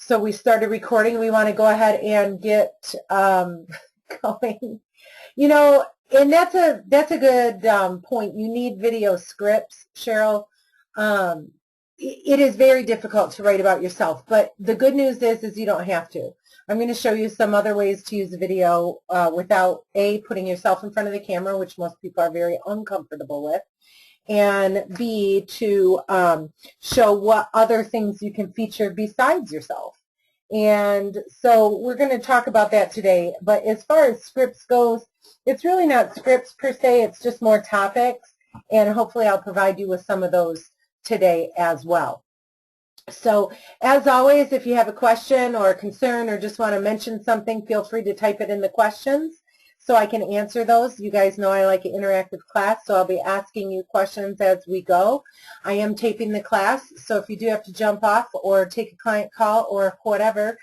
So we started recording. We want to go ahead and get going. You know, and that's a good point. You need video scripts, Cheryl. It is very difficult to write about yourself, but the good news is you don't have to. I'm going to show you some other ways to use video without A, putting yourself in front of the camera, which most people are very uncomfortable with, and B, to show what other things you can feature besides yourself. And so we're going to talk about that today. But as far as scripts goes, it's really not scripts per se, it's just more topics, and hopefully I'll provide you with some of those today as well. So as always, if you have a question or a concern or just want to mention something, feel free to type it in the questions so I can answer those. You guys know I like an interactive class, so I'll be asking you questions as we go. I am taping the class, so if you do have to jump off or take a client call or whatever,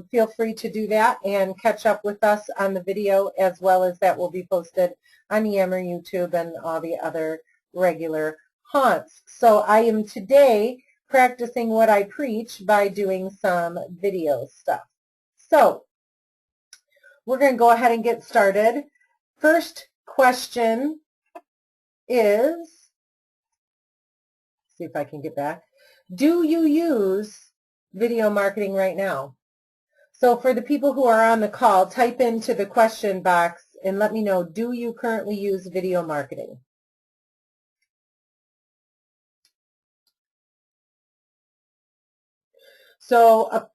feel free to do that and catch up with us on the video, as well as that will be posted on Yammer, YouTube, and all the other regular haunts. So I am today practicing what I preach by doing some video stuff. So we're going to go ahead and get started. First question is, see if I can get back. Do you use video marketing right now? So for the people who are on the call, type into the question box and let me know, do you currently use video marketing? So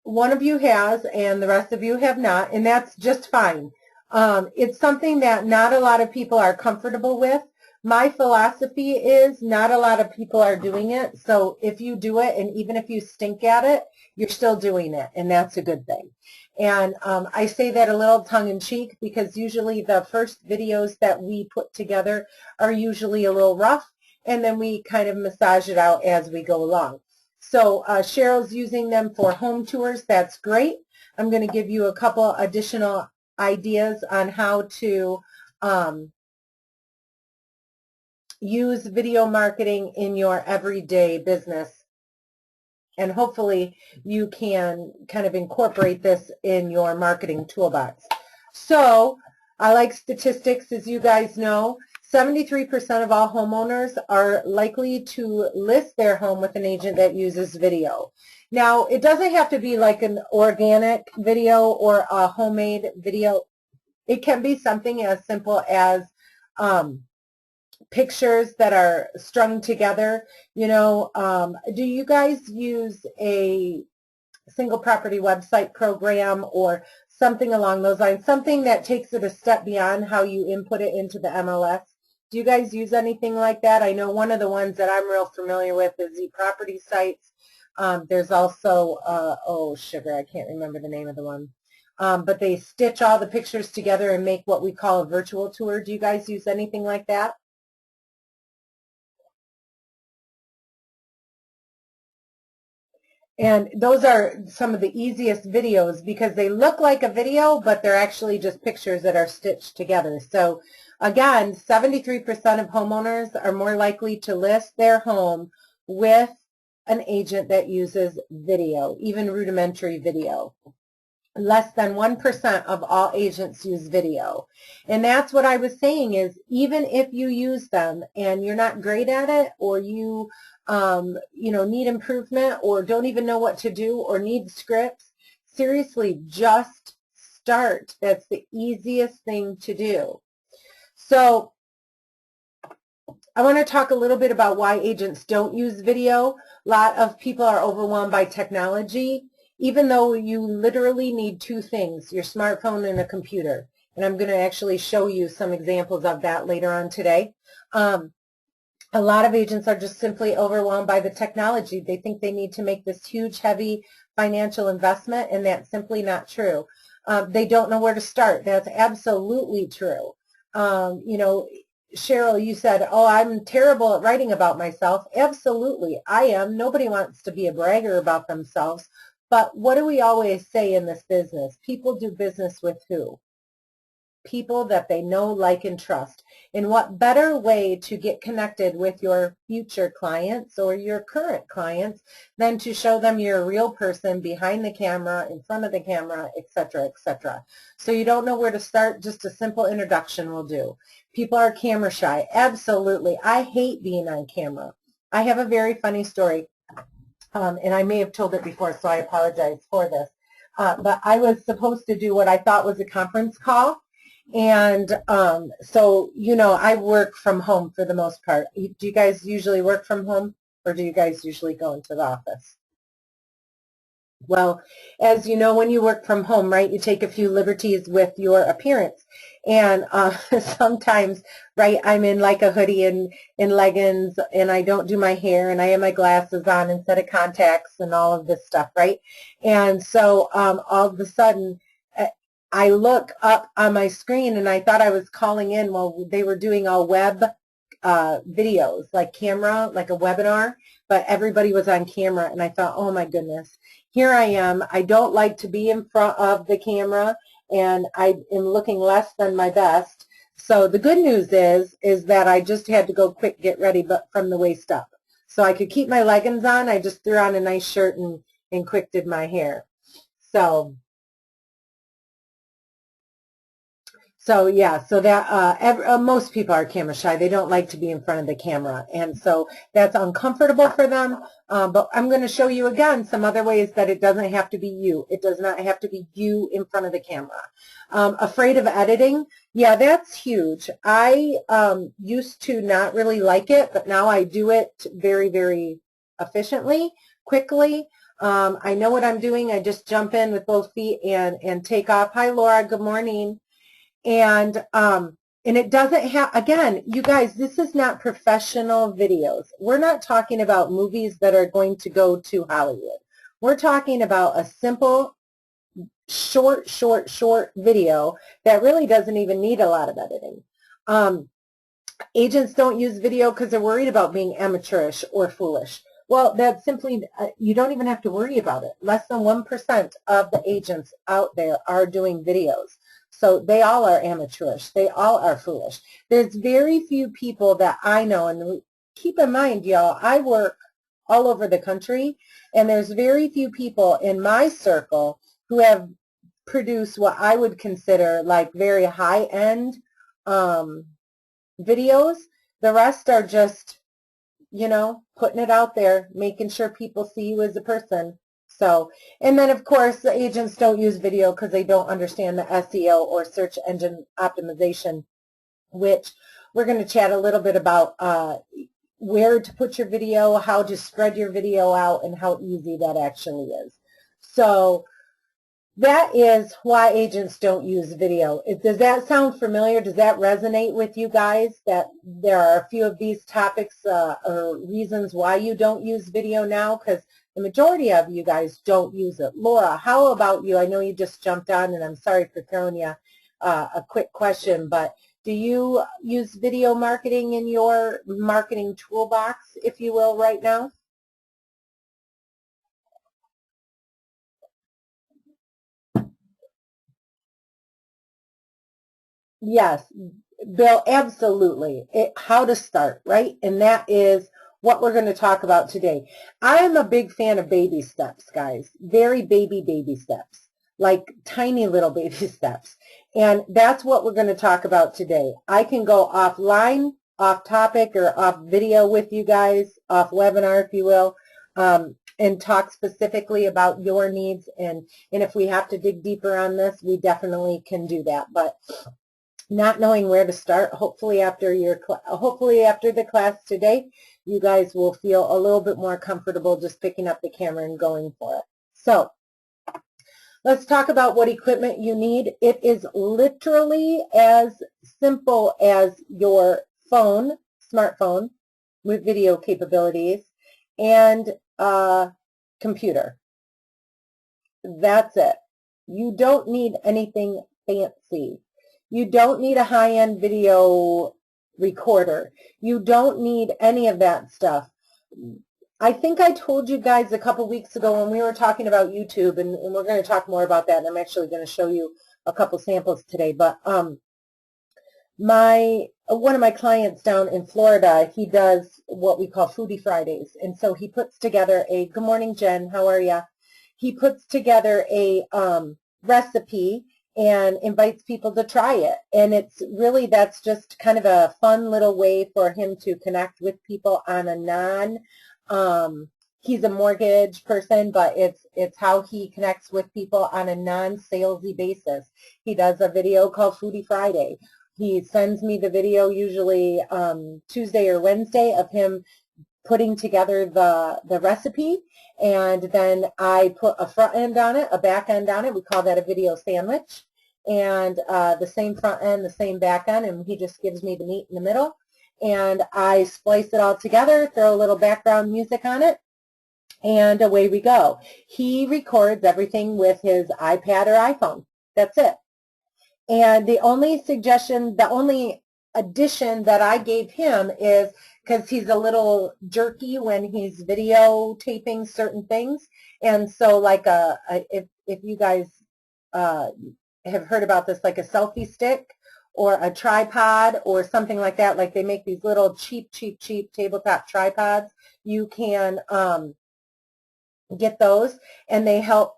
one of you has and the rest of you have not, and that's just fine. It's something that not a lot of people are comfortable with. My philosophy is not a lot of people are doing it, so if you do it, and even if you stink at it, you're still doing it, and that's a good thing. And I say that a little tongue-in-cheek because usually the first videos that we put together are usually a little rough, and then we kind of massage it out as we go along. So Cheryl's using them for home tours. That's great. I'm going to give you a couple additional ideas on how to use video marketing in your everyday business. And hopefully you can kind of incorporate this in your marketing toolbox. So I like statistics, as you guys know. 73% of all homeowners are likely to list their home with an agent that uses video. Now, it doesn't have to be like an organic video or a homemade video. It can be something as simple as pictures that are strung together. You know, do you guys use a single property website program or something along those lines, something that takes it a step beyond how you input it into the MLS? Do you guys use anything like that? I know one of the ones that I'm real familiar with is the property sites. There's also, oh, sugar, I can't remember the name of the one. But they stitch all the pictures together and make what we call a virtual tour. Do you guys use anything like that? And those are some of the easiest videos because they look like a video, but they're actually just pictures that are stitched together. So again, 73% of homeowners are more likely to list their home with an agent that uses video, even rudimentary video. Less than 1% of all agents use video. And that's what I was saying is even if you use them and you're not great at it, or you need improvement, or don't even know what to do, or need scripts, seriously, just start. That's the easiest thing to do. So I want to talk a little bit about why agents don't use video. A lot of people are overwhelmed by technology, even though you literally need two things, your smartphone and a computer. And I'm going to actually show you some examples of that later on today. A lot of agents are just simply overwhelmed by the technology. They think they need to make this huge, heavy financial investment, and that's simply not true. They don't know where to start. That's absolutely true. You know, Cheryl, you said, oh, I'm terrible at writing about myself. Absolutely, I am. Nobody wants to be a bragger about themselves. But what do we always say in this business? People do business with who? people that they know, like, and trust. And what better way to get connected with your future clients or your current clients than to show them you're a real person behind the camera, in front of the camera, etc., etc. So you don't know where to start, just a simple introduction will do. People are camera shy. Absolutely. I hate being on camera. I have a very funny story, and I may have told it before, so I apologize for this. But I was supposed to do what I thought was a conference call. And so, you know, I work from home for the most part. Do you guys usually work from home, or do you guys usually go into the office? Well, as you know, when you work from home, right, you take a few liberties with your appearance. And sometimes, right, I'm in like a hoodie and leggings, and I don't do my hair, and I have my glasses on instead of contacts and all of this stuff, right? And so all of a sudden, I look up on my screen, and I thought I was calling in while they were doing a web videos, like camera, like a webinar, but everybody was on camera, and I thought, oh my goodness, here I am. I don't like to be in front of the camera, and I am looking less than my best. So the good news is that I just had to go quick get ready, but from the waist up. So I could keep my leggings on. I just threw on a nice shirt and quick did my hair. So yeah, so that most people are camera shy. They don't like to be in front of the camera, and so that's uncomfortable for them. But I'm going to show you again some other ways that it doesn't have to be you. It does not have to be you in front of the camera. Afraid of editing? Yeah, that's huge. I used to not really like it, but now I do it very, very efficiently, quickly. I know what I'm doing. I just jump in with both feet and take off. Hi, Laura. Good morning. And it doesn't have, again, you guys, this is not professional videos. We're not talking about movies that are going to go to Hollywood. We're talking about a simple, short video that really doesn't even need a lot of editing. Agents don't use video because they're worried about being amateurish or foolish. Well, that's simply, you don't even have to worry about it. Less than 1% of the agents out there are doing videos. So they all are amateurish. They all are foolish. There's very few people that I know, and keep in mind, y'all, I work all over the country, and there's very few people in my circle who have produced what I would consider like very high-end videos. The rest are just, you know, putting it out there, making sure people see you as a person. So, and then of course the agents don't use video because they don't understand the SEO or search engine optimization, which we're going to chat a little bit about where to put your video, how to spread your video out, and how easy that actually is. So that is why agents don't use video. Does that sound familiar? Does that resonate with you guys, that there are a few of these topics or reasons why you don't use video now? Because the majority of you guys don't use it. Laura, how about you? I know you just jumped on, and I'm sorry for throwing you a quick question, but do you use video marketing in your marketing toolbox, if you will, right now? Yes, Bill, absolutely. How to start, right? And that is what we're going to talk about today. I am a big fan of baby steps, guys. Very baby steps, like tiny little baby steps. And that's what we're going to talk about today. I can go offline, off topic, or off video with you guys, off webinar, if you will, and talk specifically about your needs. And if we have to dig deeper on this, we definitely can do that. But not knowing where to start, hopefully after the class today, you guys will feel a little bit more comfortable just picking up the camera and going for it. So let's talk about what equipment you need. It is literally as simple as your phone, smartphone with video capabilities, and a computer. That's it. You don't need anything fancy. You don't need a high-end video recorder. You don't need any of that stuff. I think I told you guys a couple weeks ago when we were talking about YouTube, and we're going to talk more about that, and I'm actually going to show you a couple samples today, but One of my clients down in Florida, he does what we call Foodie Fridays. And so he puts together good morning, Jen, how are you? He puts together a recipe and invites people to try it. And it's really, that's just kind of a fun little way for him to connect with people on a he's a mortgage person, but it's how he connects with people on a non-salesy basis. He does a video called Foodie Friday. He sends me the video usually Tuesday or Wednesday of him putting together the recipe, and then I put a front end on it, a back end on it. We call that a video sandwich, and the same front end, the same back end, and he just gives me the meat in the middle, and I splice it all together, throw a little background music on it, and away we go. He records everything with his iPad or iPhone. That's it. And the only addition that I gave him is, because he's a little jerky when he's videotaping certain things, and so like if you guys have heard about this, like a selfie stick or a tripod or something like that, like they make these little cheap tabletop tripods. You can get those, and they help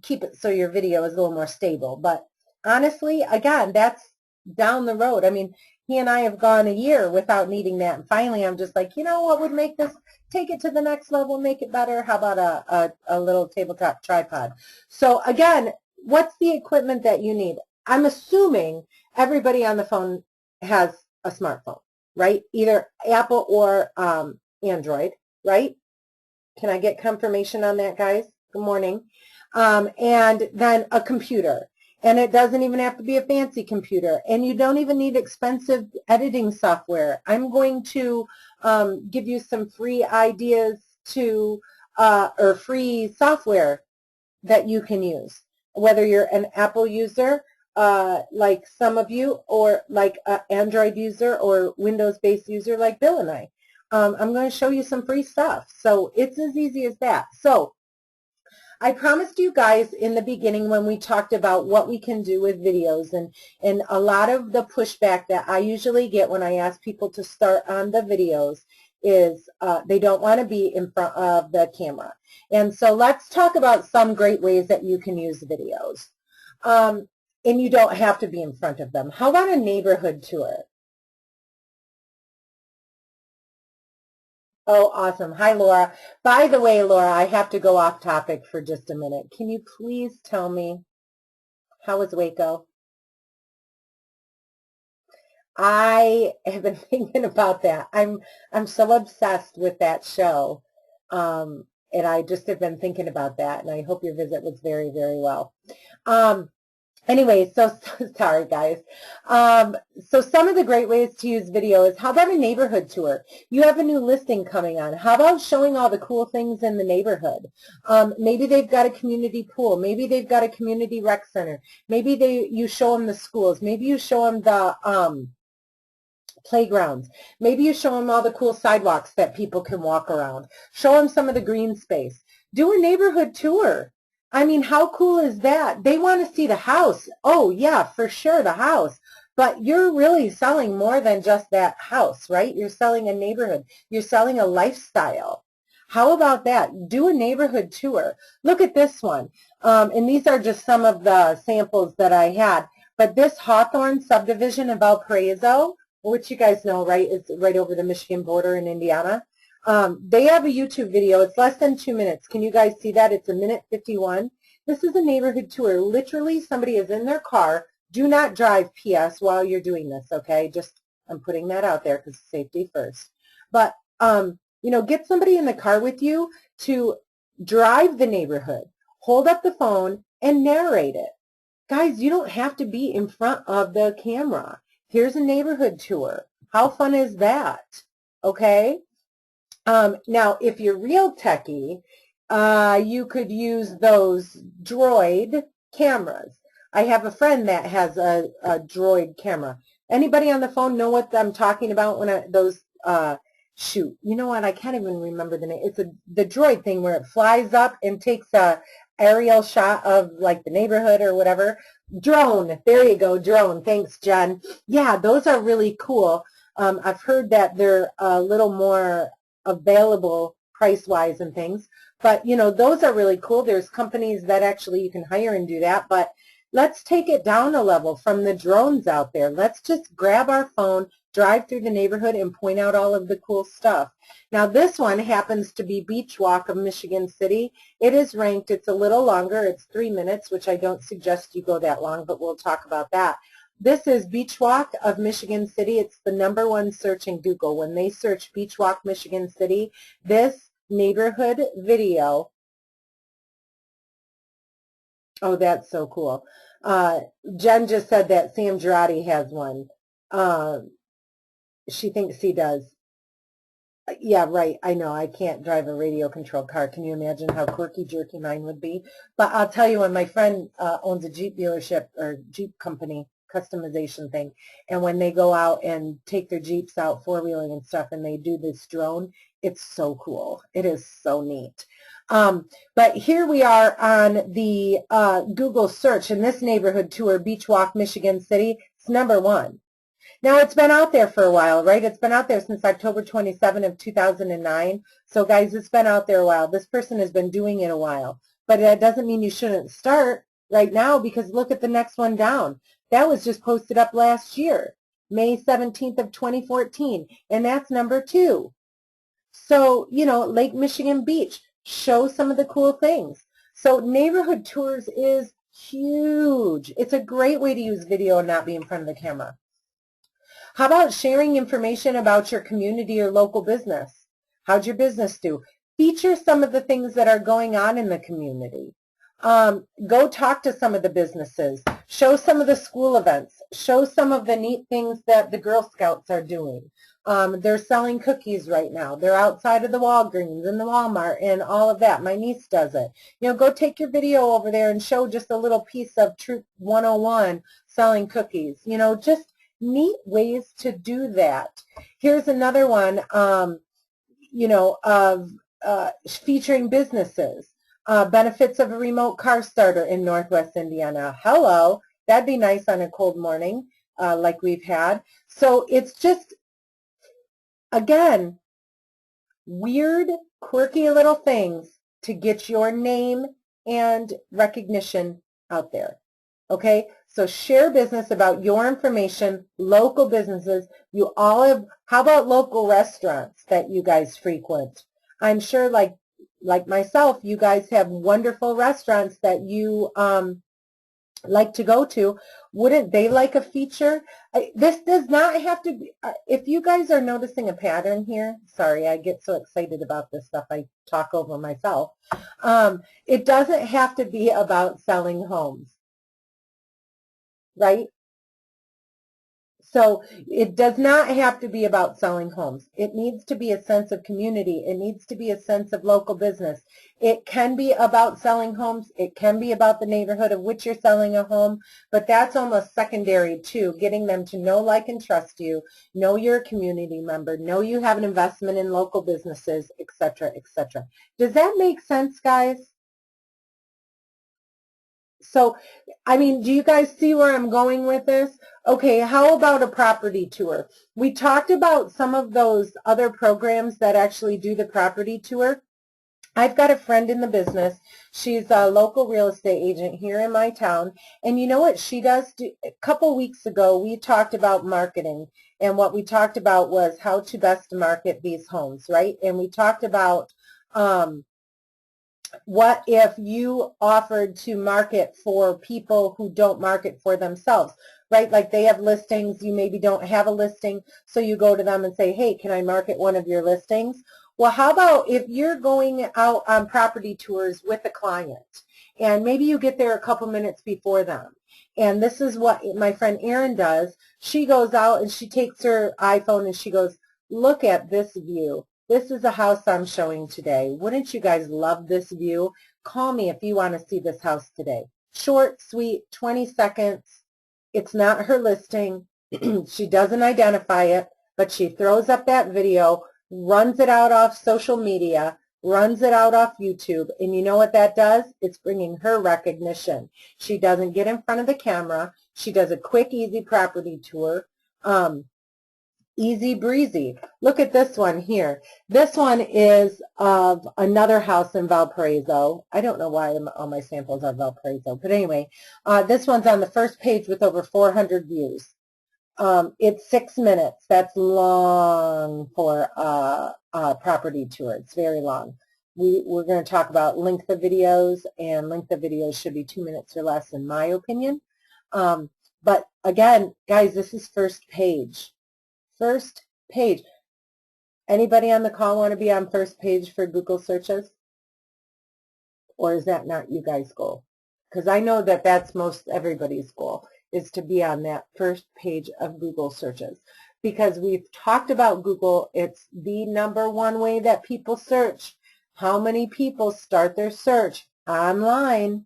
keep it so your video is a little more stable. But honestly, again, that's down the road. I mean, he and I have gone a year without needing that, and finally I'm just like, you know what would make this, take it to the next level, make it better? How about a little tabletop tripod? So again, what's the equipment that you need? I'm assuming everybody on the phone has a smartphone, right? Either Apple or Android, right? Can I get confirmation on that, guys? Good morning. And then a computer. And it doesn't even have to be a fancy computer. And you don't even need expensive editing software. I'm going to give you some free ideas or free software that you can use. Whether you're an Apple user, like some of you, or like an Android user or Windows-based user like Bill and I. I'm going to show you some free stuff. So it's as easy as that. So I promised you guys in the beginning when we talked about what we can do with videos, and a lot of the pushback that I usually get when I ask people to start on the videos is they don't want to be in front of the camera. And so let's talk about some great ways that you can use videos. And you don't have to be in front of them. How about a neighborhood tour? Oh, awesome. Hi, Laura. By the way, Laura, I have to go off topic for just a minute. Can you please tell me, how was Waco? I have been thinking about that. I'm so obsessed with that show. And I just have been thinking about that, and I hope your visit was very, very well. Anyway, so sorry, guys. So some of the great ways to use video is, how about a neighborhood tour? You have a new listing coming on. How about showing all the cool things in the neighborhood? Maybe they've got a community pool. Maybe they've got a community rec center. Maybe you show them the schools. Maybe you show them the playgrounds. Maybe you show them all the cool sidewalks that people can walk around. Show them some of the green space. Do a neighborhood tour. I mean, how cool is that? They want to see the house. Oh, yeah, for sure, the house. But you're really selling more than just that house, right? You're selling a neighborhood. You're selling a lifestyle. How about that? Do a neighborhood tour. Look at this one. And these are just some of the samples that I had. But this Hawthorne subdivision in Valparaiso, which you guys know, right, is right over the Michigan border in Indiana. They have a YouTube video. It's less than 2 minutes. Can you guys see that? It's 1:51. This is a neighborhood tour. Literally, somebody is in their car. Do not drive, PS, while you're doing this, okay? Just, I'm putting that out there because safety first. But, you know, get somebody in the car with you to drive the neighborhood. Hold up the phone and narrate it. Guys, you don't have to be in front of the camera. Here's a neighborhood tour. How fun is that? Okay? Now, if you're real techie, you could use those Droid cameras. I have a friend that has a Droid camera. Anybody on the phone know what I'm talking about when shoot, you know what? I can't even remember the name. It's the Droid thing where it flies up and takes a aerial shot of like the neighborhood or whatever. Drone. There you go, drone. Thanks, Jen. Yeah, those are really cool. I've heard that they're a little more available price-wise and things. But, you know, those are really cool. There's companies that actually you can hire and do that. But let's take it down a level from the drones out there. Let's just grab our phone, drive through the neighborhood, and point out all of the cool stuff. Now, this one happens to be Beach Walk of Michigan City. It is ranked. It's a little longer. It's 3 minutes, which I don't suggest you go that long, but we'll talk about that. This is Beach Walk of Michigan City. It's the #1 search in Google. When they search Beach Walk, Michigan City, this neighborhood video, oh, that's so cool. Jen just said that Sam Girardi has one. She thinks he does. Yeah, right. I know. I can't drive a radio-controlled car. Can you imagine how quirky-jerky mine would be? But I'll tell you, when my friend owns a Jeep dealership or Jeep company, customization thing, and when they go out and take their Jeeps out four-wheeling and stuff and they do this drone, it's so cool. It is so neat. But here we are on the Google search in this neighborhood tour, Beach Walk, Michigan City. It's #1. Now, it's been out there for a while, right? It's been out there since October 27 of 2009. So, guys, it's been out there a while. This person has been doing it a while. But that doesn't mean you shouldn't start right now, because look at the next one down. That was just posted up last year, May 17th of 2014, and that's #2. So, you know, Lake Michigan Beach, show some of the cool things. So neighborhood tours is huge. It's a great way to use video and not be in front of the camera. How about sharing information about your community or local business? How'd your business do? Feature some of the things that are going on in the community. Go talk to some of the businesses. Show some of the school events. Show some of the neat things that the Girl Scouts are doing. They're selling cookies right now. They're outside of the Walgreens and the Walmart and all of that. My niece does it. You know, go take your video over there and show just a little piece of Troop 101 selling cookies. You know, just neat ways to do that. Here's another one, you know, of featuring businesses. Benefits of a remote car starter in Northwest Indiana. Hello, that'd be nice on a cold morning like we've had. So it's just, again, weird, quirky little things to get your name and recognition out there. Okay, so share business about your information, local businesses. You all have, how about local restaurants that you guys frequent? I'm sure like myself, you guys have wonderful restaurants that you like to go to. Wouldn't they like a feature? This does not have to be, if you guys are noticing a pattern here, sorry, I get so excited about this stuff, I talk over myself. It doesn't have to be about selling homes, right? So it does not have to be about selling homes. It needs to be a sense of community. It needs to be a sense of local business. It can be about selling homes. It can be about the neighborhood of which you're selling a home, but that's almost secondary too, getting them to know, like, and trust you, know you're a community member, know you have an investment in local businesses, etc., etc. Does that make sense, guys? So, I mean, do you guys see where I'm going with this? Okay, how about a property tour? We talked about some of those other programs that actually do the property tour. I've got a friend in the business. She's a local real estate agent here in my town. And you know what she does? A couple weeks ago, we talked about marketing. And what we talked about was how to best market these homes, right? And we talked about what if you offered to market for people who don't market for themselves, right? Like they have listings, you maybe don't have a listing, so you go to them and say, hey, can I market one of your listings? Well, how about if you're going out on property tours with a client, and maybe you get there a couple minutes before them, and this is what my friend Erin does. She goes out and she takes her iPhone and she goes, look at this view. This is a house I'm showing today. Wouldn't you guys love this view? Call me if you want to see this house today. Short, sweet, 20 seconds. It's not her listing. She doesn't identify it, but she throws up that video, runs it out off social media, runs it out off YouTube, and you know what that does? It's bringing her recognition. She doesn't get in front of the camera. She does a quick, easy property tour. Easy breezy. Look at this one here. This one is of another house in Valparaiso. I don't know why all my samples are Valparaiso, but anyway, this one's on the first page with over 400 views. It's 6 minutes. That's long for a property tour. It's very long. We're going to talk about length of videos, and length of videos should be 2 minutes or less in my opinion. But again, guys, this is first page. First page. Anybody on the call want to be on first page for Google searches? Or is that not you guys' goal? Because I know that that's most everybody's goal, is to be on that first page of Google searches. Because we've talked about Google, it's the #1 way that people search. How many people start their search online?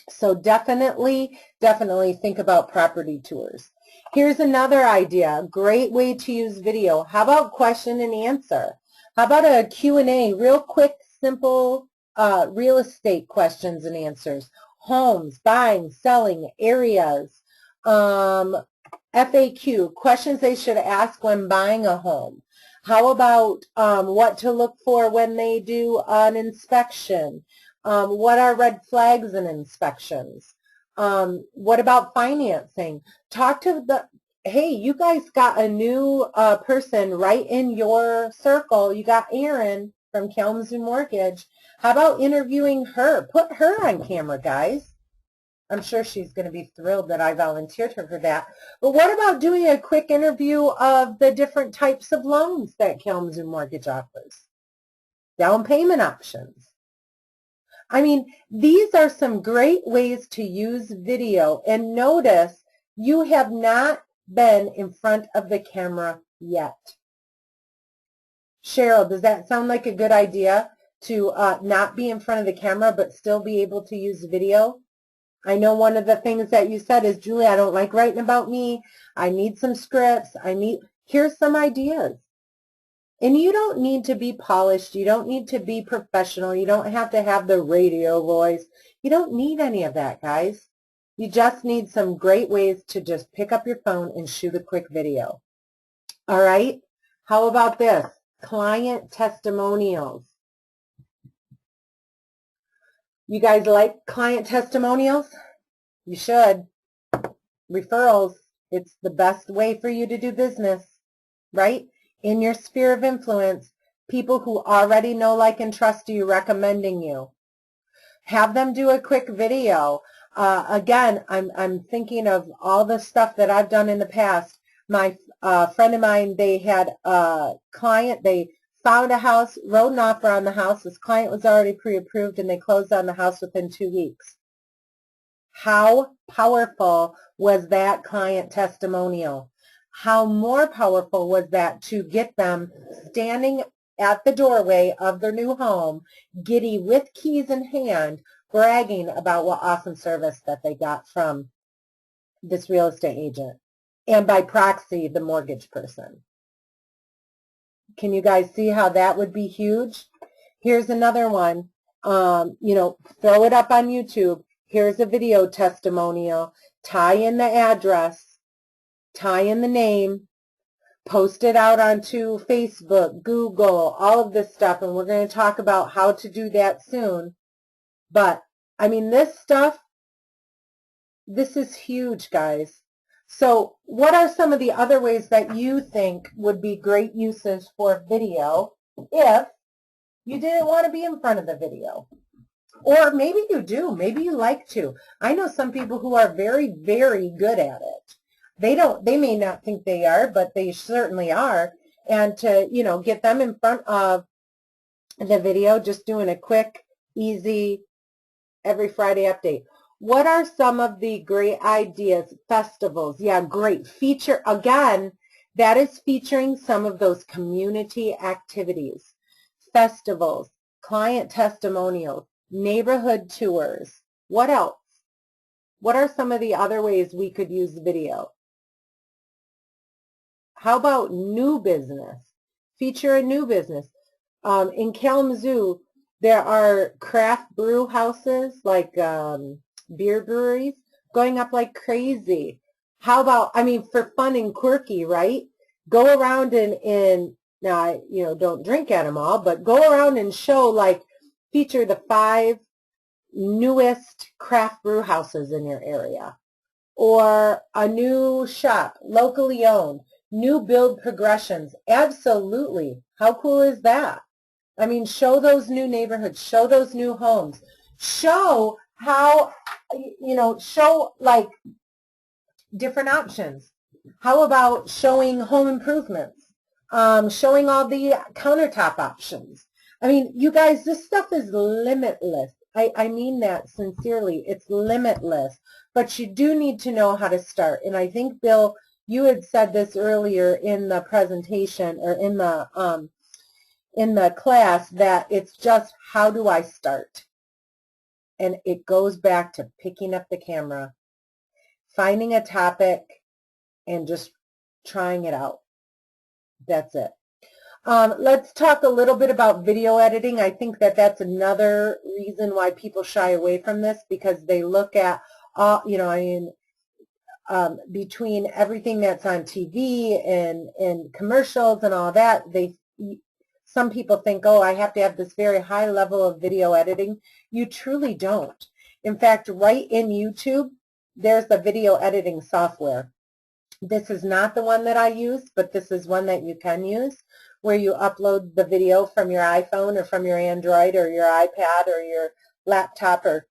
So definitely think about property tours. Here's another idea, great way to use video. How about question and answer? How about a Q&A, real quick, simple real estate questions and answers. Homes, buying, selling, areas, FAQ, questions they should ask when buying a home. How about what to look for when they do an inspection? What are red flags in inspections? What about financing? Talk to hey, you guys got a new person right in your circle. You got Erin from Kalamazoo Mortgage. How about interviewing her? Put her on camera, guys. I'm sure she's going to be thrilled that I volunteered her for that. But what about doing a quick interview of the different types of loans that Kalamazoo Mortgage offers? Down payment options. I mean, these are some great ways to use video. And notice you have not been in front of the camera yet. Cheryl, does that sound like a good idea to not be in front of the camera but still be able to use video? I know one of the things that you said is, Julie, I don't like writing about me. I need some scripts. Here's some ideas. And you don't need to be polished. You don't need to be professional. You don't have to have the radio voice. You don't need any of that, guys. You just need some great ways to just pick up your phone and shoot a quick video. All right? How about this? Client testimonials. You guys like client testimonials? You should. Referrals. It's the best way for you to do business, right? In your sphere of influence, people who already know, like, and trust you recommending you. Have them do a quick video. Again, I'm thinking of all the stuff that I've done in the past. My friend of mine, they had a client, they found a house, wrote an offer on the house. This client was already pre-approved, and they closed on the house within 2 weeks. How powerful was that client testimonial? How more powerful was that to get them standing at the doorway of their new home, giddy with keys in hand, bragging about what awesome service that they got from this real estate agent, and by proxy, the mortgage person. Can you guys see how that would be huge? Here's another one. Throw it up on YouTube. Here's a video testimonial. Tie in the address. Tie in the name. Post it out onto Facebook, Google, all of this stuff. And we're going to talk about how to do that soon. But, I mean, this stuff, this is huge, guys. So what are some of the other ways that you think would be great uses for video if you didn't want to be in front of the video? Or maybe you do. Maybe you like to. I know some people who are very, very good at it. They may not think they are, but they certainly are. And to, get them in front of the video, just doing a quick, easy, every Friday update. What are some of the great ideas? Festivals. Yeah, great. Feature, again, that is featuring some of those community activities. Festivals, client testimonials, neighborhood tours. What else? What are some of the other ways we could use video? How about new business? Feature a new business. In Kalamazoo, there are craft brew houses, like beer breweries, going up like crazy. How about, I mean, for fun and quirky, right? Go around and now, don't drink at them all, but go around and show, like, feature the 5 newest craft brew houses in your area, or a new shop, locally owned, new build progressions. Absolutely. How cool is that? I mean, show those new neighborhoods, show those new homes, show how, show like different options. How about showing home improvements, showing all the countertop options? I mean, you guys, this stuff is limitless. I mean that sincerely. It's limitless. But you do need to know how to start. And I think, Bill, you had said this earlier in the presentation, or in the class, that it's just, how do I start? And it goes back to picking up the camera, finding a topic, and just trying it out. That's it. Let's talk a little bit about video editing. I think that that's another reason why people shy away from this, because they look at all, between everything that's on TV and commercials and all that, some people think, oh, I have to have this very high level of video editing. You truly don't. In fact, right in YouTube, there's the video editing software. This is not the one that I use, but this is one that you can use, where you upload the video from your iPhone or from your Android or your iPad or your laptop or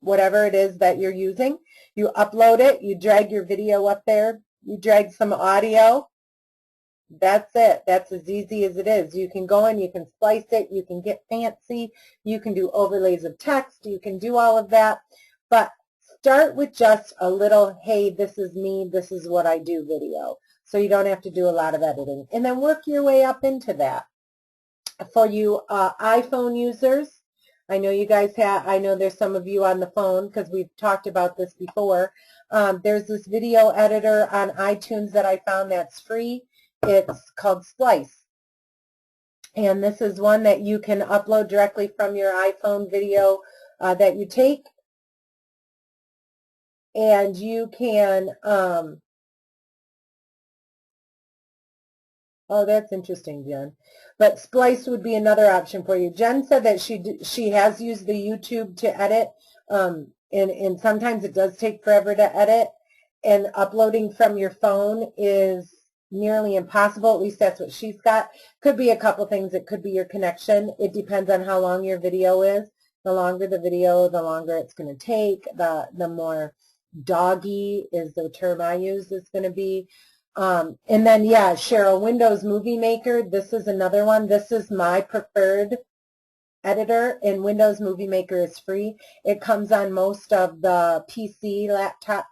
whatever it is that you're using. You upload it, you drag your video up there, you drag some audio. That's it. That's as easy as it is. You can go in, you can splice it, you can get fancy, you can do overlays of text, you can do all of that. But start with just a little, hey, this is me, this is what I do video. So you don't have to do a lot of editing. And then work your way up into that. For you iPhone users, I know you guys have, I know there's some of you on the phone because we've talked about this before. There's this video editor on iTunes that I found that's free. It's called Splice. And this is one that you can upload directly from your iPhone video that you take. And you can, oh, that's interesting, Jen. But Splice would be another option for you. Jen said that she has used the YouTube to edit, and sometimes it does take forever to edit, and uploading from your phone is nearly impossible. At least that's what she's got. Could be a couple things. It could be your connection. It depends on how long your video is. The longer the video, the longer it's going to take, the more doggy is the term I use is going to be. And then, yeah, Cheryl, Windows Movie Maker, this is another one. This is my preferred editor, and Windows Movie Maker is free. It comes on most of the PC laptops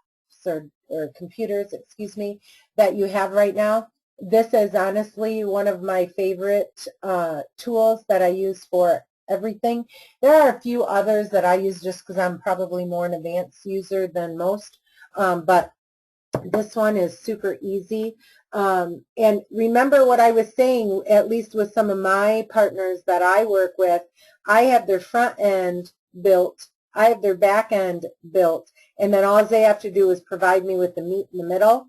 or computers, excuse me, that you have right now. This is honestly one of my favorite tools that I use for everything. There are a few others that I use just because I'm probably more an advanced user than most, but this one is super easy. And remember what I was saying, at least with some of my partners that I work with, I have their front end built, I have their back end built, and then all they have to do is provide me with the meat in the middle.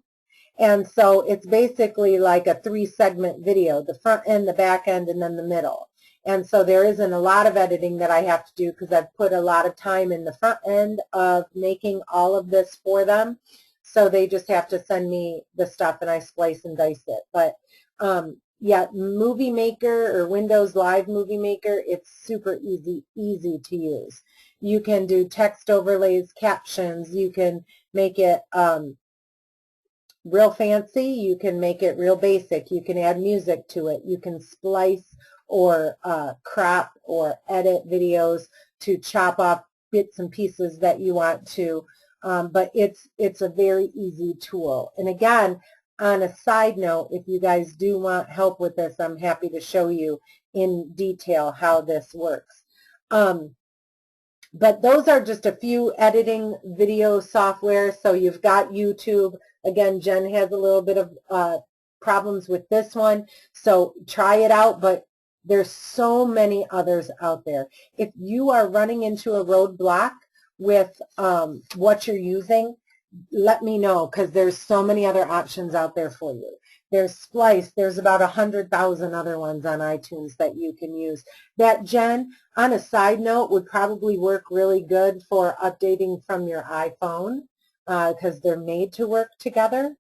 And so it's basically like a 3-segment video, the front end, the back end, and then the middle. And so there isn't a lot of editing that I have to do because I've put a lot of time in the front end of making all of this for them. So they just have to send me the stuff and I splice and dice it. But yeah, Movie Maker or Windows Live Movie Maker, it's super easy to use. You can do text overlays, captions. You can make it real fancy. You can make it real basic. You can add music to it. You can splice or crop or edit videos to chop off bits and pieces that you want to. But it's a very easy tool. And again, on a side note, if you guys do want help with this, I'm happy to show you in detail how this works. But those are just a few editing video software. So you've got YouTube. Again, Jen has a little bit of problems with this one. So try it out, but There's so many others out there. If you are running into a roadblock with what you're using, let me know, because there's so many other options out there for you. There's Splice. There's about 100,000 other ones on iTunes that you can use. That, Jen, on a side note, would probably work really good for updating from your iPhone because they're made to work together.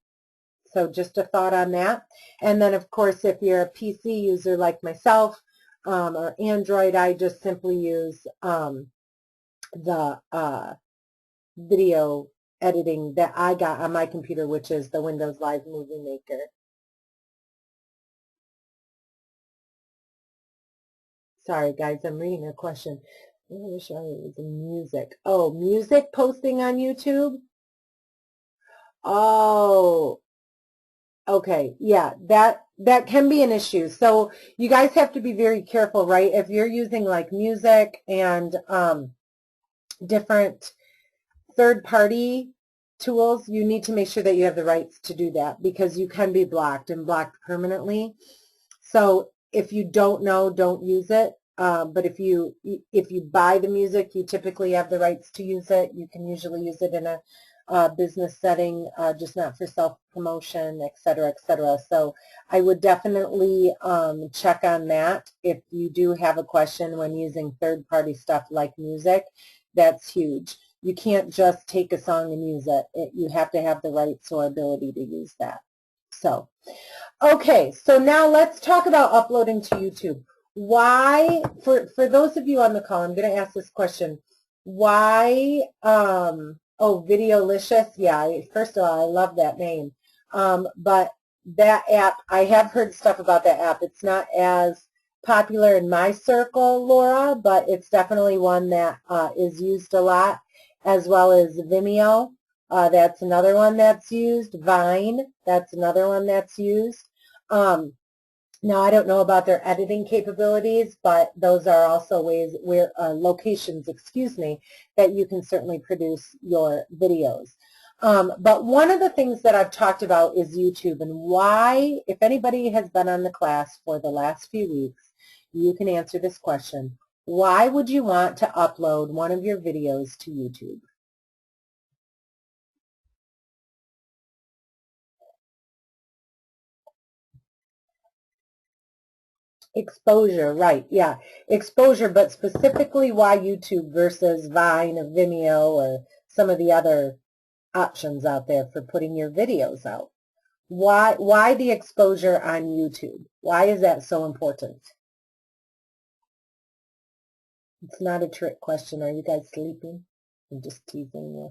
So just a thought on that. And then, of course, if you're a PC user like myself or Android, I just simply use the video editing that I got on my computer, which is the Windows Live Movie Maker. Sorry, guys, I'm reading a question. I wish I was in music. Oh, music posting on YouTube? Oh, okay. Yeah, that can be an issue. So you guys have to be very careful, right? If you're using like music and different third-party tools, you need to make sure that you have the rights to do that, because you can be blocked and blocked permanently. So if you don't know, don't use it. But if you buy the music, you typically have the rights to use it. You can usually use it in a business setting, just not for self-promotion, et cetera, et cetera. So I would definitely check on that if you do have a question when using third-party stuff like music. That's huge. You can't just take a song and use it. You have to have the rights or ability to use that. So, okay, so now let's talk about uploading to YouTube. Why, for those of you on the call, I'm going to ask this question. Why, oh, Videolicious, yeah, first of all, I love that name. But that app, I have heard stuff about that app. It's not as popular in my circle, Laura, but it's definitely one that is used a lot, as well as Vimeo. That's another one that's used. Vine, that's another one that's used. Now, I don't know about their editing capabilities, but those are also ways where locations, excuse me, that you can certainly produce your videos. But one of the things that I've talked about is YouTube, and why, if anybody has been on the class for the last few weeks, you can answer this question. Why would you want to upload one of your videos to YouTube? Exposure, right, yeah. Exposure, but specifically why YouTube versus Vine or Vimeo or some of the other options out there for putting your videos out. Why the exposure on YouTube? Why is that so important? It's not a trick question. Are you guys sleeping? I'm just teasing you.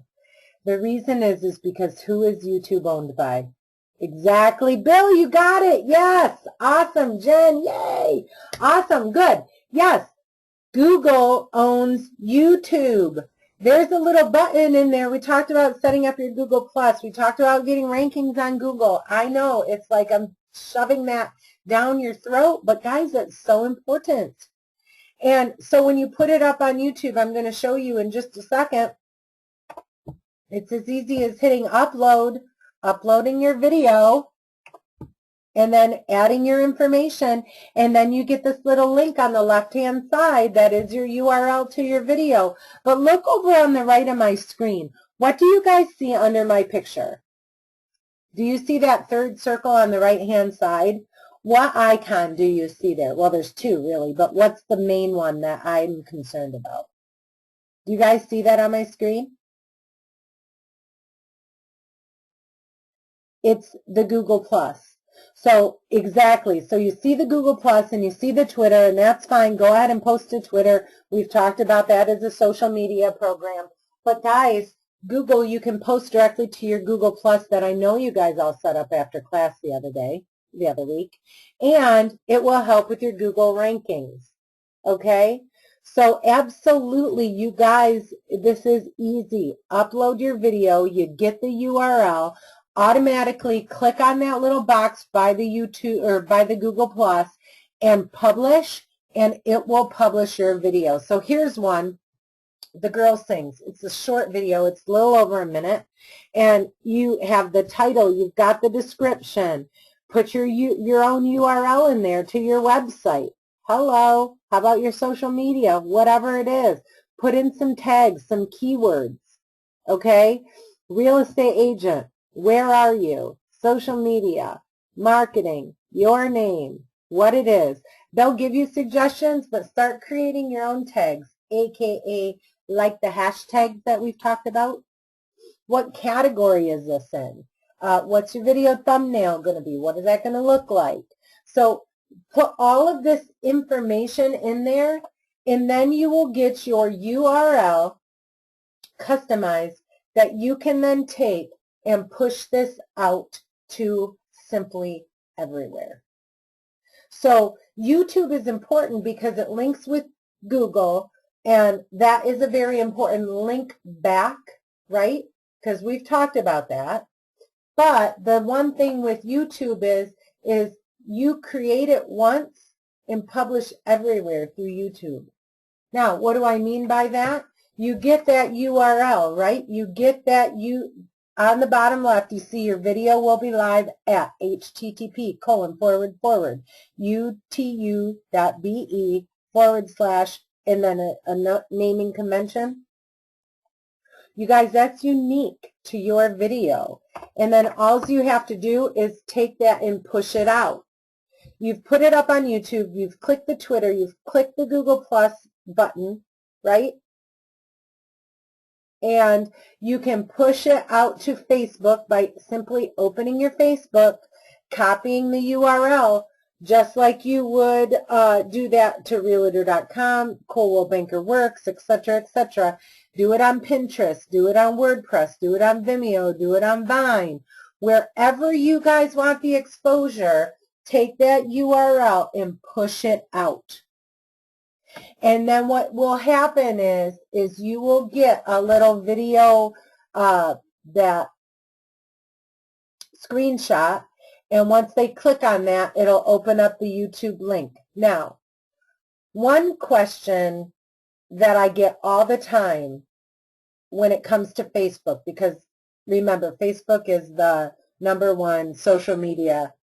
The reason is because who is YouTube owned by? Exactly. Bill, you got it. Yes. Awesome. Jen, yay. Awesome. Good. Yes. Google owns YouTube. There's a little button in there. We talked about setting up your Google Plus. We talked about getting rankings on Google. I know it's like I'm shoving that down your throat, but guys, it's so important. And so when you put it up on YouTube, I'm going to show you in just a second. It's as easy as hitting upload, uploading your video, and then adding your information, and then you get this little link on the left-hand side that is your URL to your video. But look over on the right of my screen. What do you guys see under my picture? Do you see that third circle on the right-hand side? What icon do you see there? Well, there's two, really, but what's the main one that I'm concerned about? Do you guys see that on my screen? It's the Google Plus. So exactly. So you see the Google Plus and you see the Twitter, and that's fine. Go ahead and post to Twitter. We've talked about that as a social media program. But guys, Google, you can post directly to your Google Plus that I know you guys all set up after class the other week. And it will help with your Google rankings. Okay? So absolutely, you guys, this is easy. Upload your video. You get the URL. Automatically click on that little box by the YouTube or by the Google Plus and publish, and it will publish your video. So here's one. The Girl Sings. It's a short video. It's a little over a minute. And you have the title. You've got the description. Put your own URL in there to your website. Hello. How about your social media? Whatever it is. Put in some tags, some keywords. Okay? Real estate agent. Where are you? Social media. Marketing. Your name. What it is. They'll give you suggestions, but start creating your own tags, aka like the hashtags that we've talked about. What category is this in? What's your video thumbnail going to be? What is that going to look like? So put all of this information in there, and then you will get your URL customized that you can then take and push this out to simply everywhere. So YouTube is important because it links with Google, and that is a very important link back, right? Because we've talked about that. But the one thing with YouTube is you create it once and publish everywhere through YouTube. Now, what do I mean by that? You get that URL, right? You get that on the bottom left, you see your video will be live at http://utu.be/ and then a naming convention. You guys, that's unique to your video. And then all you have to do is take that and push it out. You've put it up on YouTube, you've clicked the Twitter, you've clicked the Google Plus button, right? And you can push it out to Facebook by simply opening your Facebook, copying the URL, just like you would do that to realtor.com, Coldwell Banker Works, etc., etc. Do it on Pinterest, do it on WordPress, do it on Vimeo, do it on Vine. Wherever you guys want the exposure, take that URL and push it out. And then what will happen is you will get a little video that screenshot, and once they click on that, it'll open up the YouTube link. Now, one question that I get all the time when it comes to Facebook, because remember, Facebook is the #1 social media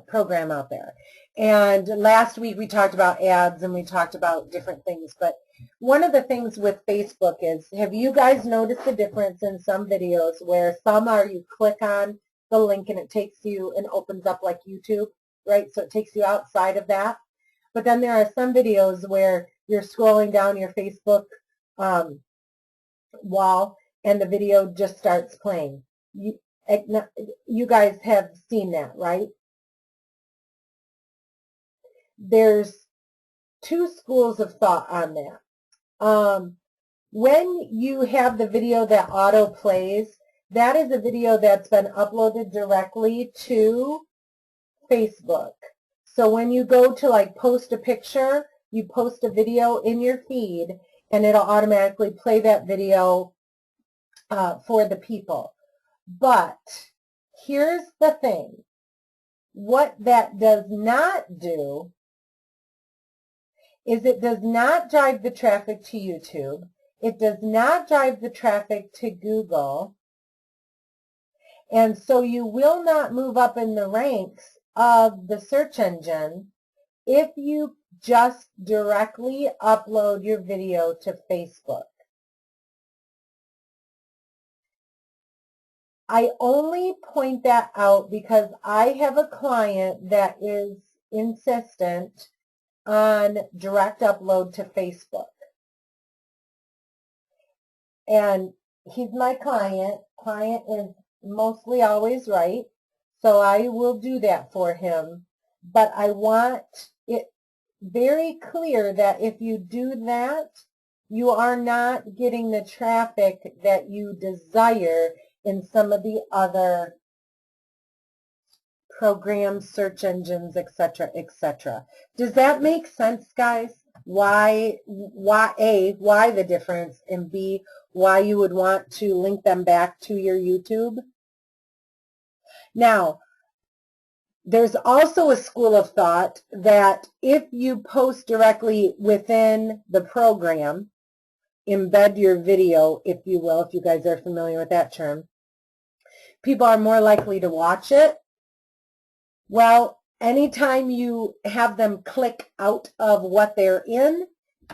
program out there. And last week we talked about ads and we talked about different things, but one of the things with Facebook is, have you guys noticed the difference in some videos where some are you click on the link and it takes you and opens up like YouTube, right? So it takes you outside of that. But then there are some videos where you're scrolling down your Facebook wall and the video just starts playing. You guys have seen that, right? There's two schools of thought on that. When you have the video that auto plays, that is a video that's been uploaded directly to Facebook. So when you go to like post a picture, you post a video in your feed and it'll automatically play that video for the people. But here's the thing. What that does not do is it does not drive the traffic to YouTube. It does not drive the traffic to Google. And so you will not move up in the ranks of the search engine if you just directly upload your video to Facebook. I only point that out because I have a client that is insistent on direct upload to Facebook. And he's my client. Client is mostly always right, so I will do that for him. But I want it very clear that if you do that, you are not getting the traffic that you desire in some of the other programs, search engines, etc., etc. Does that make sense, guys? Why the difference, and B, why you would want to link them back to your YouTube? Now, there's also a school of thought that if you post directly within the program, embed your video, if you will, if you guys are familiar with that term, people are more likely to watch it. Well, anytime you have them click out of what they're in,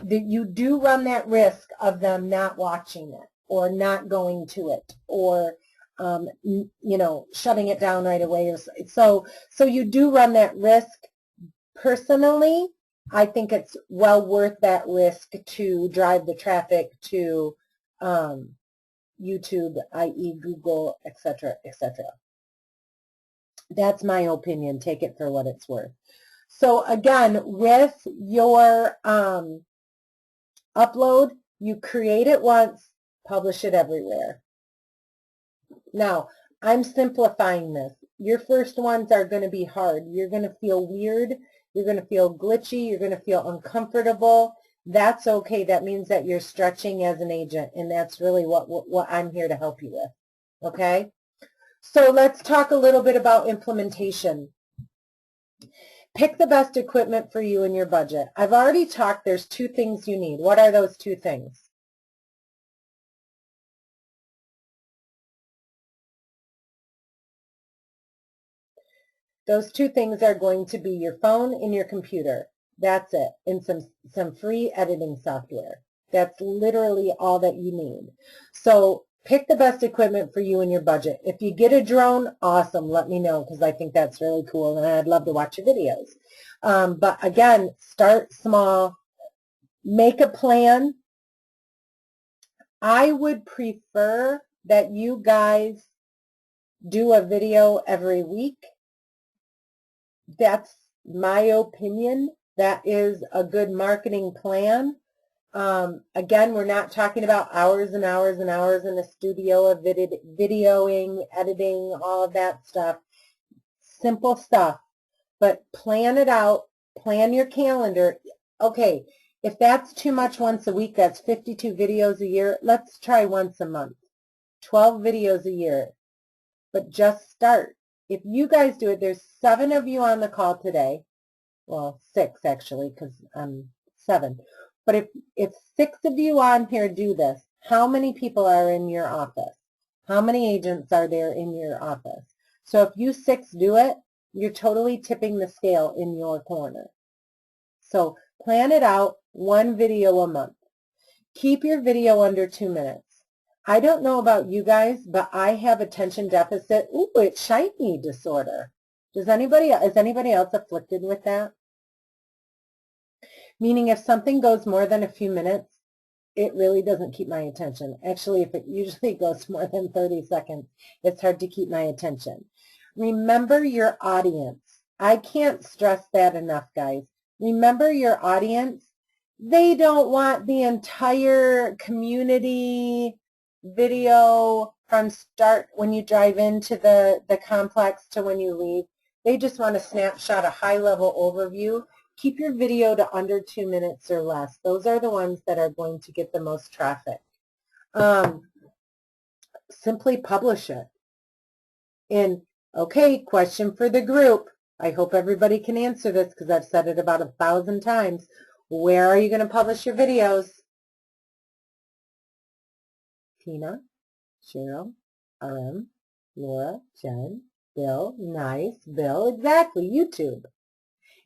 you do run that risk of them not watching it or not going to it or shutting it down right away. So you do run that risk. Personally, I think it's well worth that risk to drive the traffic to YouTube, i.e. Google, etc., etc. That's my opinion. Take it for what it's worth. So again, with your upload, you create it once, publish it everywhere. Now, I'm simplifying this. Your first ones are going to be hard. You're going to feel weird. You're going to feel glitchy. You're going to feel uncomfortable. That's okay. That means that you're stretching as an agent, and that's really what I'm here to help you with. Okay? So let's talk a little bit about implementation. Pick the best equipment for you and your budget. I've already talked. There's 2 things you need. What are those 2 things? Those 2 things are going to be your phone and your computer. That's it. And some free editing software. That's literally all that you need. So pick the best equipment for you and your budget. If you get a drone, awesome. Let me know because I think that's really cool and I'd love to watch your videos. But again, start small. Make a plan. I would prefer that you guys do a video every week. That's my opinion. That is a good marketing plan. Again, we're not talking about hours and hours and hours in the studio of videoing, editing, all of that stuff. Simple stuff. But plan it out. Plan your calendar. Okay, if that's too much once a week, that's 52 videos a year. Let's try once a month. 12 videos a year. But just start. If you guys do it, there's 7 of you on the call today. Well, 6 actually, because I'm 7. But if 6 of you on here do this, how many people are in your office? How many agents are there in your office? So if you 6 do it, you're totally tipping the scale in your corner. So plan it out, 1 video a month. Keep your video under 2 minutes. I don't know about you guys, but I have attention deficit. Ooh, it's shiny disorder. Is anybody else afflicted with that? Meaning if something goes more than a few minutes, it really doesn't keep my attention. Actually, if it usually goes more than 30 seconds, it's hard to keep my attention. Remember your audience. I can't stress that enough, guys. Remember your audience. They don't want the entire community video from start when you drive into the complex to when you leave. They just want a snapshot, a high-level overview. Keep your video to under 2 minutes or less. Those are the ones that are going to get the most traffic. Simply publish it. And, okay, question for the group. I hope everybody can answer this because I've said it about 1,000 times. Where are you going to publish your videos? Tina, Cheryl, RM, Laura, Jen, Bill, nice, Bill, exactly, YouTube.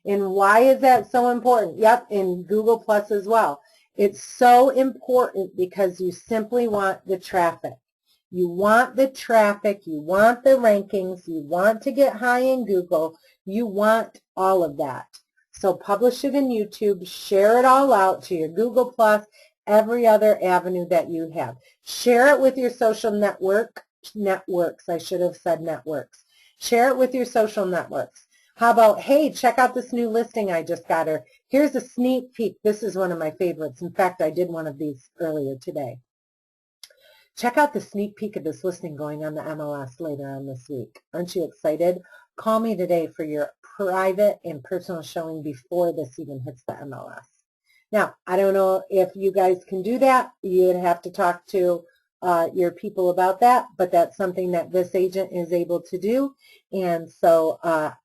And why is that so important? Yep, in Google Plus as well. It's so important because you simply want the traffic. You want the traffic, you want the rankings, you want to get high in Google, you want all of that. So publish it in YouTube, share it all out to your Google Plus, every other avenue that you have. Share it with your social networks. I should have said networks. Share it with your social networks. How about, hey, check out this new listing I just got her. Here's a sneak peek. This is one of my favorites. In fact, I did one of these earlier today. Check out the sneak peek of this listing going on the MLS later on this week. Aren't you excited? Call me today for your private and personal showing before this even hits the MLS. Now, I don't know if you guys can do that. You'd have to talk to your people about that, but that's something that this agent is able to do. And so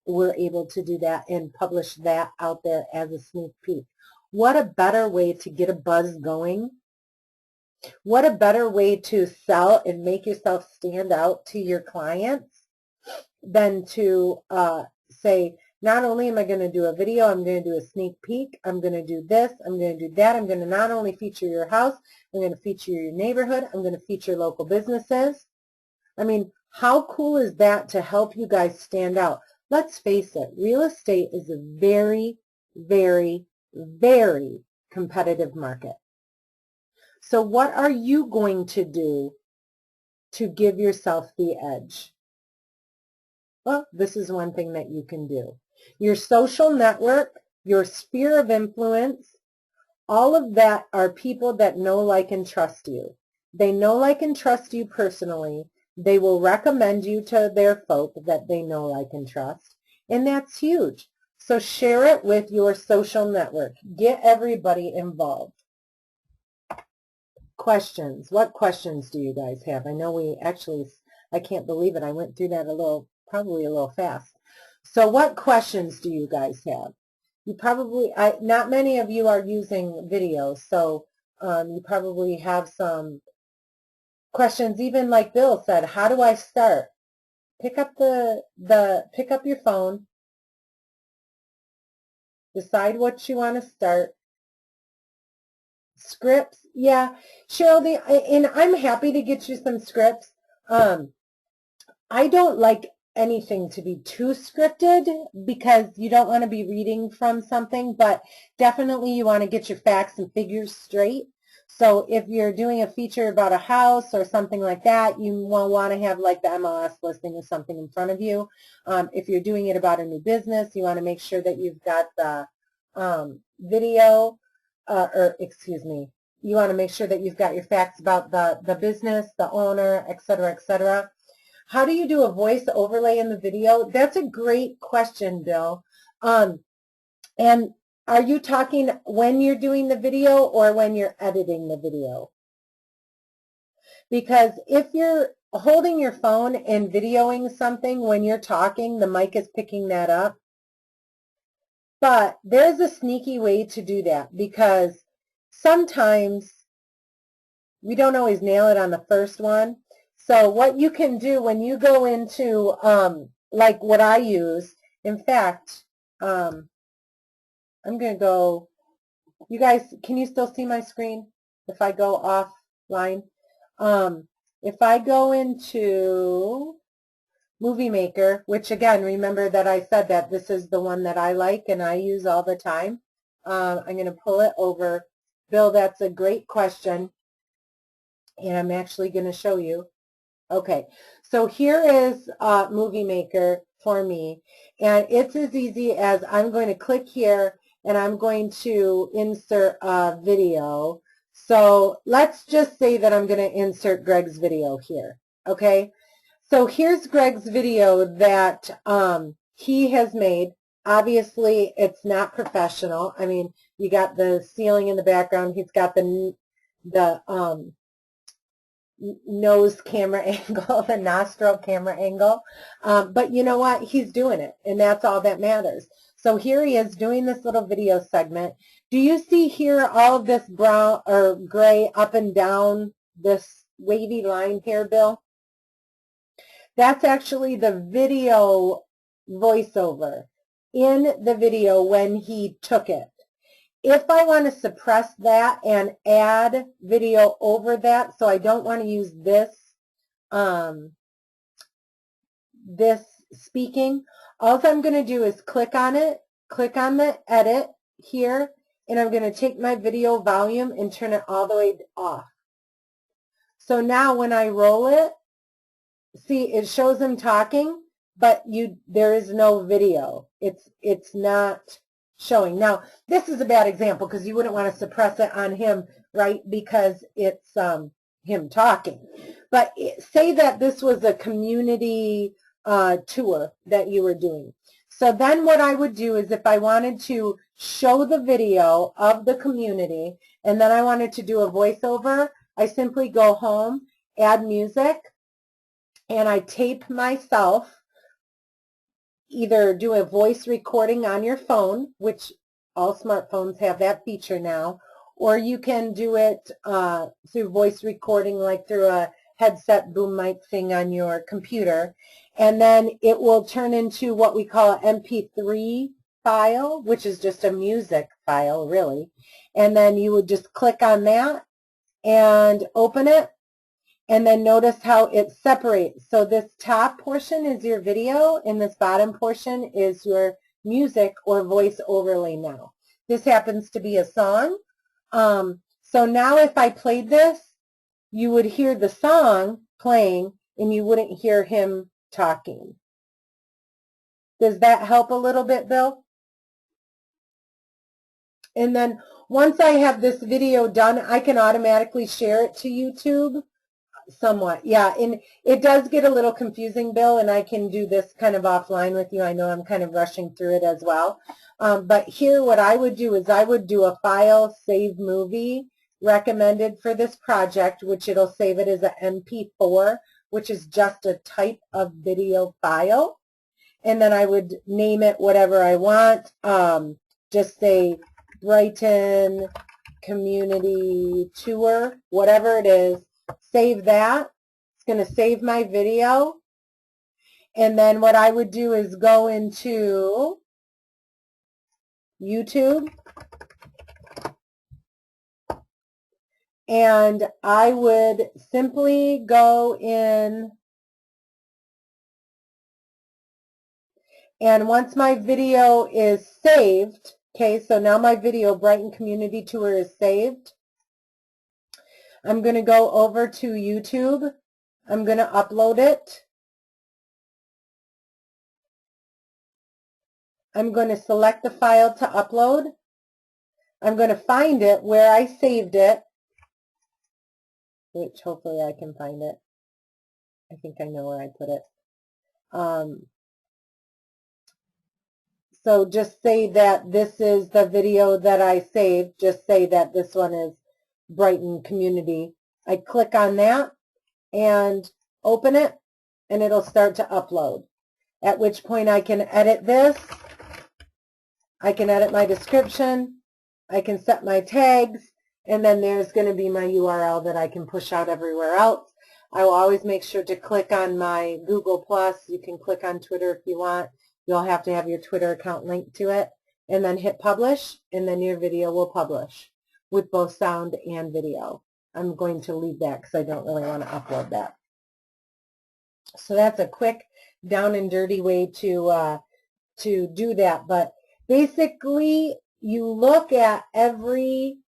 we're able to do that and publish that out there as a sneak peek. What a better way to get a buzz going. What a better way to sell and make yourself stand out to your clients than to say, Not only am I going to do a video, I'm going to do a sneak peek. I'm going to do this. I'm going to do that. I'm going to not only feature your house, I'm going to feature your neighborhood. I'm going to feature local businesses. I mean, how cool is that to help you guys stand out? Let's face it, real estate is a very, very, very competitive market. So what are you going to do to give yourself the edge? Well, this is one thing that you can do. Your social network, your sphere of influence, all of that are people that know, like, and trust you. They know, like, and trust you personally. They will recommend you to their folk that they know, like, and trust. And that's huge. So share it with your social network. Get everybody involved. Questions. What questions do you guys have? I know we actually, I can't believe it. I went through that probably a little fast. So what questions do you guys have? You probably, not many of you are using video, so you probably have some questions. Even like Bill said, how do I start? Pick up pick up your phone, decide what you want to start. Scripts, yeah, Cheryl, and I'm happy to get you some scripts. I don't like anything to be too scripted because you don't want to be reading from something, but definitely you want to get your facts and figures straight. So if you're doing a feature about a house or something like that, you will want to have like the MLS listing or something in front of you. If you're doing it about a new business, you want to make sure that you've got the video, you want to make sure that you've got your facts about the business, the owner, et cetera, et cetera. How do you do a voice overlay in the video? That's a great question, Bill. And are you talking when you're doing the video or when you're editing the video? Because if you're holding your phone and videoing something when you're talking, the mic is picking that up. But there's a sneaky way to do that because sometimes we don't always nail it on the first one. So what you can do when you go into, like what I use, in fact, I'm going to go, you guys, can you still see my screen if I go offline? If I go into Movie Maker, which again, remember that I said that this is the one that I like and I use all the time. I'm going to pull it over. Bill, that's a great question. And I'm actually going to show you. Okay, so here is Movie Maker for me, and it's as easy as I'm going to click here and I'm going to insert a video. So let's just say that I'm going to insert Greg's video here, okay? So here's Greg's video that he has made. Obviously, it's not professional. I mean, you got the ceiling in the background. He's got the nose camera angle, the nostril camera angle. But you know what? He's doing it, and that's all that matters. So here he is doing this little video segment. Do you see here all of this brown or gray up and down this wavy line here, Bill? That's actually the video voiceover in the video when he took it. If I want to suppress that and add video over that, so I don't want to use this, this speaking, all I'm going to do is click on it, click on the edit here, and I'm going to take my video volume and turn it all the way off. So now when I roll it, see, it shows him talking, but there is no video. It's not showing. Now, this is a bad example because you wouldn't want to suppress it on him, right, because it's him talking. But say that this was a community tour that you were doing. So then what I would do is if I wanted to show the video of the community and then I wanted to do a voiceover, I simply go home, add music, and I tape myself, either do a voice recording on your phone, which all smartphones have that feature now, or you can do it through voice recording, like through a headset boom mic thing on your computer. and then it will turn into what we call an MP3 file, which is just a music file, really. And then you would just click on that and open it, and then notice how it separates. So this top portion is your video, and this bottom portion is your music or voice overlay now. This happens to be a song. So now if I played this, you would hear the song playing, and you wouldn't hear him talking. Does that help a little bit, Bill? And then once I have this video done, I can automatically share it to YouTube somewhat. Yeah, and it does get a little confusing, Bill, and I can do this kind of offline with you. I know I'm kind of rushing through it as well. But here what I would do is I would do a file save movie recommended for this project, which it'll save it as an MP4, which is just a type of video file. And then I would name it whatever I want. Just say Brighton Community Tour, whatever it is. Save that. It's going to save my video. And then what I would do is go into YouTube, and I would simply go in, and once my video is saved, okay, so now my video, Brighton Community Tour, is saved. I'm going to go over to YouTube. I'm going to upload it. I'm going to select the file to upload. I'm going to find it where I saved it, which hopefully I can find it. I think I know where I put it. So just say that this is the video that I saved. Just say that this one is Brighton Community. I click on that and open it, and it'll start to upload, at which point I can edit this. I can edit my description. I can set my tags, and then there's going to be my URL that I can push out everywhere else. I will always make sure to click on my Google+. You can click on Twitter if you want. You'll have to have your Twitter account linked to it, and then hit publish, and then your video will publish with both sound and video. I'm going to leave that because I don't really want to upload that. So that's a quick, down and dirty way to do that. But basically, you look at every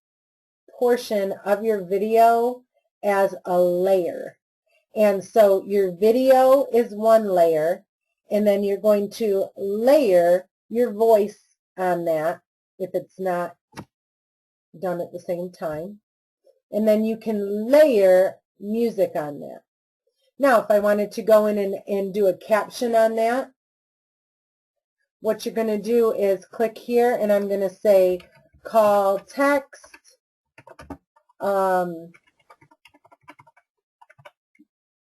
portion of your video as a layer. And so your video is one layer, and then you're going to layer your voice on that if it's not done at the same time. And then you can layer music on that. Now, if I wanted to go in and do a caption on that, what you're going to do is click here, and I'm going to say call text.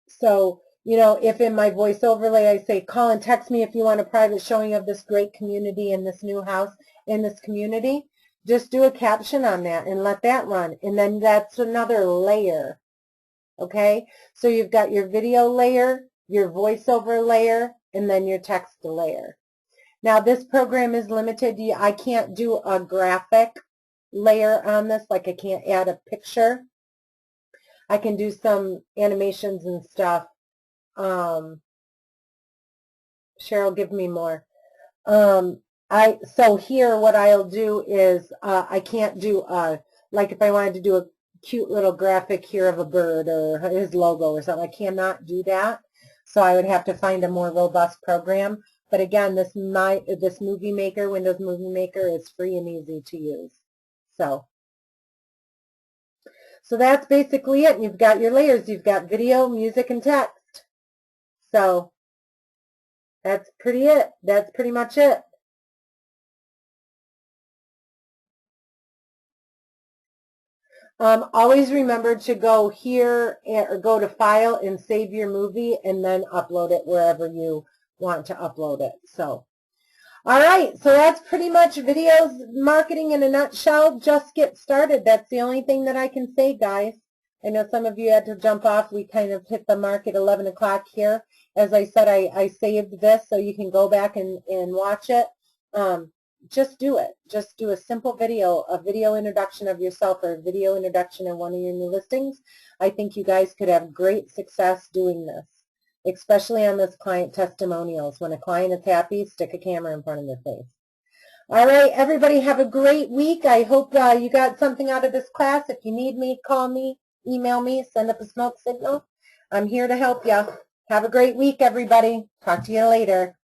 So, you know, if in my voice overlay I say call and text me if you want a private showing of this great community and this new house in this community, just do a caption on that and let that run. And then that's another layer. Okay? So you've got your video layer, your voiceover layer, and then your text layer. Now this program is limited. I can't do a graphic layer on this, like I can't add a picture. I can do some animations and stuff. Cheryl, give me more. So here what I'll do is I can't do, like if I wanted to do a cute little graphic here of a bird or his logo or something, I cannot do that. So I would have to find a more robust program. But again, this Movie Maker, Windows Movie Maker, is free and easy to use. So that's basically it. You've got your layers. You've got video, music, and text. So that's pretty much it. Always remember to go here or go to File and save your movie and then upload it wherever you want to upload it. So, all right. So that's pretty much videos marketing in a nutshell. Just get started. That's the only thing that I can say, guys. I know some of you had to jump off. We kind of hit the mark at 11 o'clock here. As I said, I saved this so you can go back and watch it. Just do it. Just do a simple video, a video introduction of yourself or a video introduction in one of your new listings. I think you guys could have great success doing this, especially on this client testimonials. When a client is happy, stick a camera in front of their face. All right, everybody have a great week. I hope you got something out of this class. If you need me, call me, email me, send up a smoke signal. I'm here to help you. Have a great week, everybody. Talk to you later.